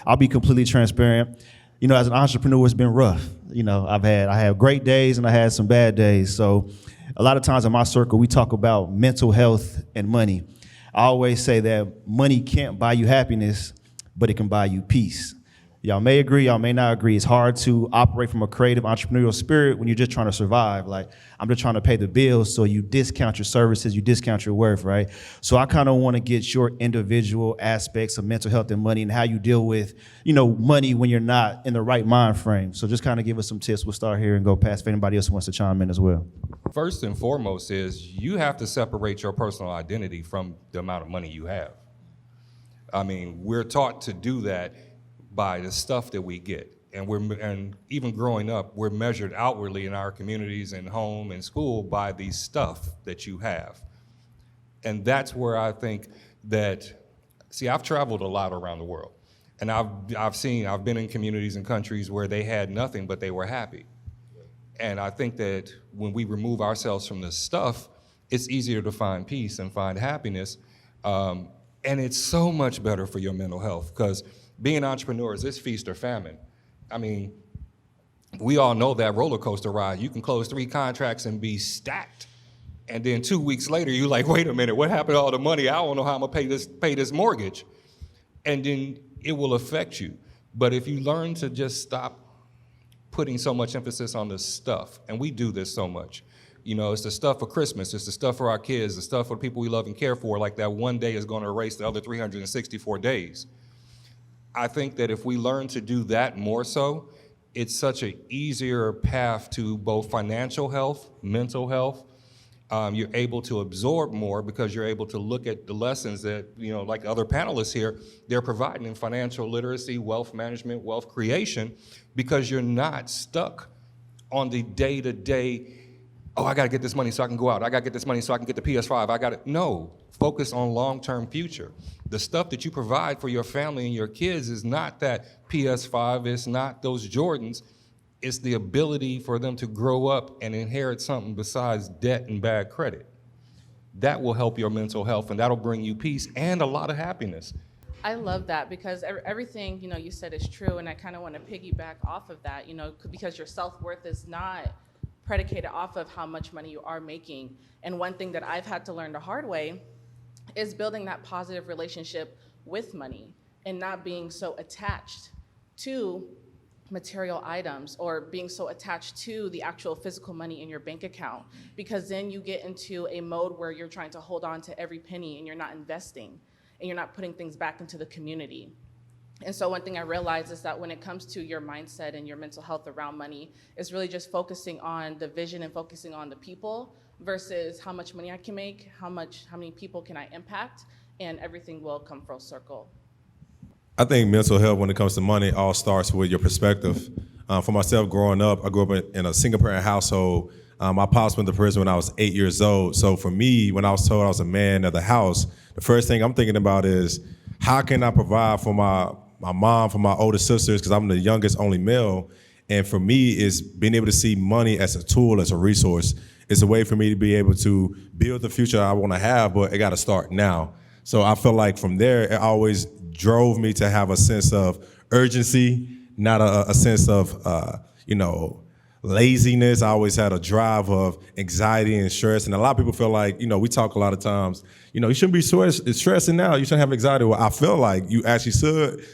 I'll be completely transparent. You know, as an entrepreneur, it's been rough. You know, I have great days and I had some bad days. So a lot of times in my circle, we talk about mental health and money. I always say that money can't buy you happiness, but it can buy you peace. Y'all may agree, y'all may not agree. It's hard to operate from a creative entrepreneurial spirit when you're just trying to survive. Like, I'm just trying to pay the bills, so you discount your services, you discount your worth, right? So I kind of want to get your individual aspects of mental health and money and how you deal with, you know, money when you're not in the right mind frame. So just kind of give us some tips. We'll start here and go past if anybody else wants to chime in as well. First and foremost is you have to separate your personal identity from the amount of money you have. I mean, we're taught to do that by the stuff that we get. And even growing up, we're measured outwardly in our communities and home and school by the stuff that you have. And that's where I think that, see, I've traveled a lot around the world. And I've been in communities and countries where they had nothing, but they were happy. And I think that when we remove ourselves from the stuff, it's easier to find peace and find happiness. And it's so much better for your mental health, because being entrepreneurs, it's feast or famine. I mean, we all know that roller coaster ride. You can close 3 contracts and be stacked. And then 2 weeks later, you're like, wait a minute, what happened to all the money? I don't know how I'm gonna pay this mortgage. And then it will affect you. But if you learn to just stop putting so much emphasis on the stuff, and we do this so much, you know, it's the stuff for Christmas, it's the stuff for our kids, the stuff for the people we love and care for, like that one day is gonna erase the other 364 days. I think that if we learn to do that more so, it's such an easier path to both financial health, mental health. You're able to absorb more because you're able to look at the lessons that, you know, like other panelists here, they're providing in financial literacy, wealth management, wealth creation, because you're not stuck on the day-to-day, oh, I gotta get this money so I can go out. I gotta get this money so I can get the PS5. No, focus on long-term future. The stuff that you provide for your family and your kids is not that PS5, it's not those Jordans, it's the ability for them to grow up and inherit something besides debt and bad credit. That will help your mental health, and that'll bring you peace and a lot of happiness. I love that, because everything, you know, you said is true, and I kind of want to piggyback off of that, you know, because your self-worth is not predicated off of how much money you are making. And one thing that I've had to learn the hard way is building that positive relationship with money and not being so attached to material items or being so attached to the actual physical money in your bank account, because then you get into a mode where you're trying to hold on to every penny and you're not investing and you're not putting things back into the community. And so one thing I realized is that when it comes to your mindset and your mental health around money, it's really just focusing on the vision and focusing on the people versus how much money I can make, how many people can I impact, and everything will come full circle. I think mental health, when it comes to money, all starts with your perspective. For myself, growing up, I grew up in a single-parent household. My pops went to prison when I was 8 years old. So for me, when I was told I was a man of the house, the first thing I'm thinking about is, how can I provide for my mom, for my older sisters, because I'm the youngest, only male. And for me, is being able to see money as a tool, as a resource. It's a way for me to be able to build the future I want to have, but it got to start now. So I feel like from there, it always drove me to have a sense of urgency, not a sense of, laziness. I always had a drive of anxiety and stress. And a lot of people feel like, we talk a lot of times, you shouldn't be stressing now. You shouldn't have anxiety. Well, I feel like you actually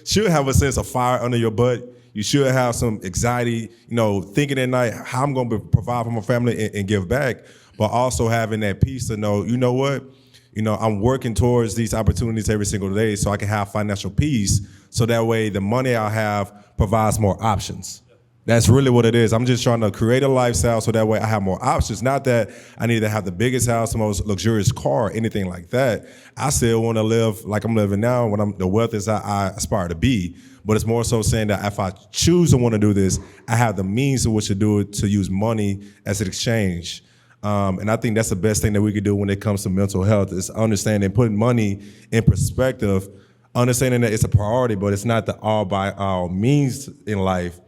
should have a sense of fire under your butt. You should have some anxiety, thinking at night, how I'm going to provide for my family and give back, but also having that peace to know, you know what? I'm working towards these opportunities every single day so I can have financial peace, so that way the money I have provides more options. That's really what it is. I'm just trying to create a lifestyle so that way I have more options. Not that I need to have the biggest house, the most luxurious car, anything like that. I still want to live like I'm living now when the wealth is I aspire to be. But it's more so saying that if I choose to want to do this, I have the means in which to do it, to use money as an exchange. And I think that's the best thing that we could do when it comes to mental health, is understanding, putting money in perspective, understanding that it's a priority, but it's not the all by all means in life,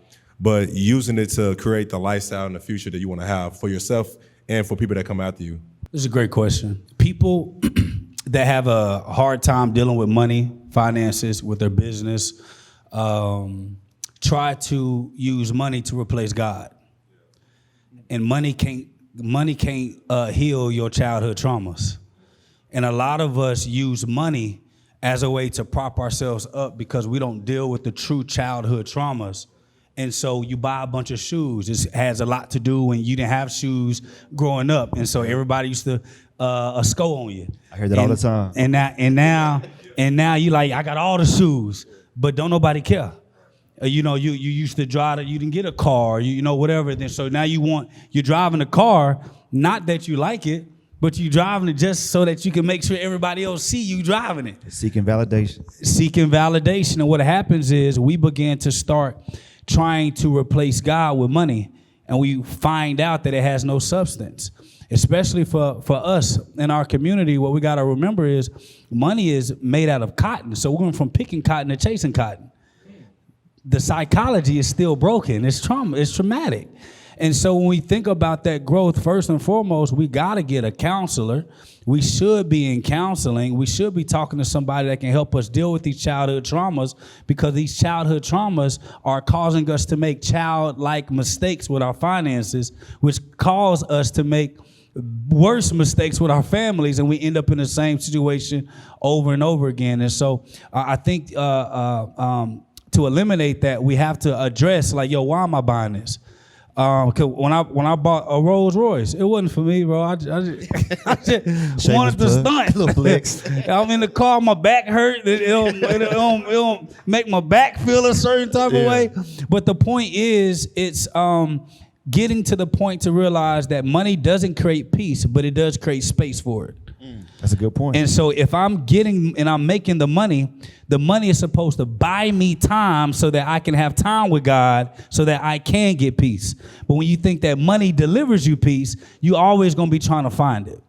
but using it to create the lifestyle and the future that you want to have for yourself and for people that come after you. This is a great question. People that have a hard time dealing with money, finances, with their business, try to use money to replace God. And money can't heal your childhood traumas. And a lot of us use money as a way to prop ourselves up because we don't deal with the true childhood traumas. And so you buy a bunch of shoes. This has a lot to do when you didn't have shoes growing up. And so everybody used to score on you. I hear that all the time. And now you like, I got all the shoes, but don't nobody care. You used to drive, you didn't get a car, whatever. Then so now you're driving a car, not that you like it, but you driving it just so that you can make sure everybody else see you driving it. Seeking validation. And what happens is we begin to start trying to replace God with money, and we find out that it has no substance. Especially for us in our community, what we got to remember is money is made out of cotton. So we're going from picking cotton to chasing cotton. The psychology is still broken. It's traumatic. And so when we think about that growth, first and foremost, we got to get a counselor. We should be in counseling. We should be talking to somebody that can help us deal with these childhood traumas, because these childhood traumas are causing us to make childlike mistakes with our finances, which cause us to make worse mistakes with our families, and we end up in the same situation over and over again. And so I think to eliminate that, we have to address, like, yo, why am I buying this? Cause when I bought a Rolls Royce, it wasn't for me, bro. I just wanted to stunt. Little flex. I'm in the car, my back hurt. It don't make my back feel a certain type of way. But the point is, it's getting to the point to realize that money doesn't create peace, but it does create space for it. That's a good point. And so if I'm getting and I'm making the money is supposed to buy me time so that I can have time with God, so that I can get peace. But when you think that money delivers you peace, you always going to be trying to find it.